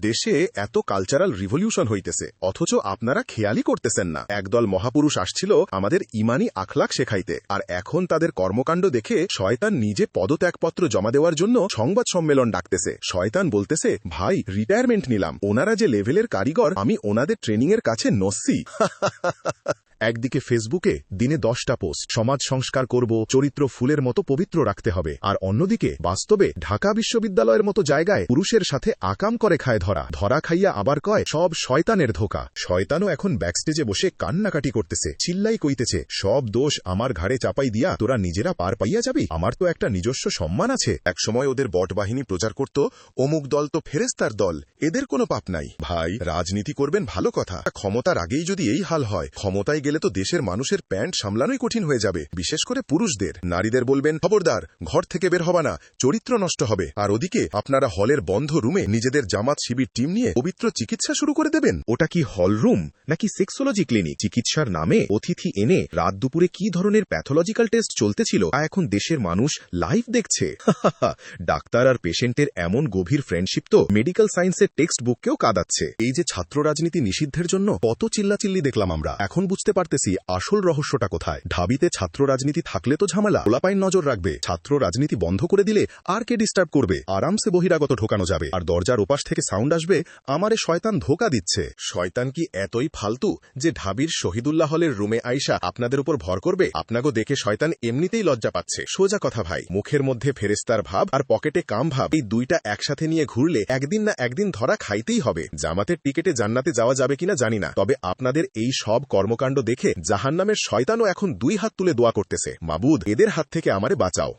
দেশে এত cultural revolution হইতেছে, অথচ আপনারা খেয়ালই করতেছেন না। একদল মহাপুরুষ আসছিল আমাদের ইমানি আখলাক শেখাইতে, আর এখন তাদের কর্মকাণ্ড দেখে শয়তান নিজে পদত্যাগপত্র জমা দেওয়ার জন্য সংবাদ সম্মেলন ডাকতেছে। শয়তান বলতেছে, ভাই রিটায়ারমেন্ট নিলাম, ওনারা যে লেভেলের কারিগর, আমি ওনাদের ট্রেনিং এর কাছে নস্যি। একদিকে ফেসবুকে দিনে 10টা পোস্ট, সমাজ সংস্কার করব, চরিত্র ফুলের মতো পবিত্র রাখতে হবে, আর অন্যদিকে বাস্তবে ঢাকা বিশ্ববিদ্যালয়ের মতো জায়গায় পুরুষের সাথে আকাম করে খায় ধরা খাইয়া আবার কয় সব শয়তানের ধোকা। শয়তানও এখন ব্যাকস্টেজে বসে কান্নাকাটি করতেছে, চিল্লাই কইতেছে, সব দোষ আমার ঘাড়ে চাপাই দিয়া তোরা নিজেরা পার পাইয়া যাবি, আমার তো একটা নিজস্ব সম্মান আছে। একসময় ওদের বট বাহিনী প্রচার করত, অমুক দল তো ফেরেস্তার দল, এদের কোনো পাপ নাই। ভাই, রাজনীতি করবেন ভালো কথা, ক্ষমতার আগেই যদি এই হাল হয়, ক্ষমতায় গেলে তো দেশের মানুষের প্যান্ট সামলানোই কঠিন হয়ে যাবে, বিশেষ করে পুরুষদের। নারীদের বলবেন, খবরদার, ঘর থেকে বের হবা না, চরিত্র নষ্ট হবে। আর ওদিকে আপনারা হলের বন্ধ রুমে নিজেদের জামাত শিবির টিম নিয়ে পবিত্র চিকিৎসা শুরু করে দেবেন। ওটা কি হল রুম নাকি সেক্সোলজি ক্লিনিক? চিকিৎসার নামে অতিথি এনে রাত দুপুরে কি ধরনের প্যাথোলজিক্যাল টেস্ট চলতেছিল তা এখন দেশের মানুষ লাইভ দেখছে। ডাক্তার আর পেশেন্টের এমন গভীর ফ্রেন্ডশিপ তো মেডিকেল সায়েন্সের টেক্সট বুককেও কাঁদাচ্ছে। এই যে ছাত্র রাজনীতি নিষিদ্ধের জন্য কত চিল্লাচিল্লি দেখলাম আমরা, এখন বুঝতে পারতেছি আসল রহস্যটা কোথায়। ঢাবিতে ছাত্র রাজনীতি থাকলে তো ঝামেলা, পোলাপাইন নজর রাখবে। ছাত্র রাজনীতি বন্ধ করে দিলে আর কে ডিস্টার্ব করবে? আরামসে বহিরাগত ঢোকানো যাবে, আর দরজার ওপাশ থেকে সাউন্ড আসবে, আমারে শয়তান ধোকা দিচ্ছে। শয়তান কি এতই ফালতু যে ঢাবির শহীদুল্লাহ হলের রুমে আইসা আপনাদের উপর ভর করবে? আপনাকে দেখে শয়তান এমনিতেই লজ্জা পাচ্ছে। সোজা কথা ভাই, মুখের মধ্যে ফেরেস্তার ভাব আর পকেটে কাম ভাব, এই দুইটা একসাথে নিয়ে ঘুরলে একদিন না একদিন ধরা খাইতেই হবে। জামাতের টিকেটে জান্নাতে যাওয়া যাবে কিনা জানি না, তবে আপনাদের এই সব কর্মকাণ্ড দেখে জাহান্নামের শয়তানও এখন 2 হাত তুলে দোয়া করতেছে, মাবুদ এদের হাত থেকে আমারে বাঁচাও।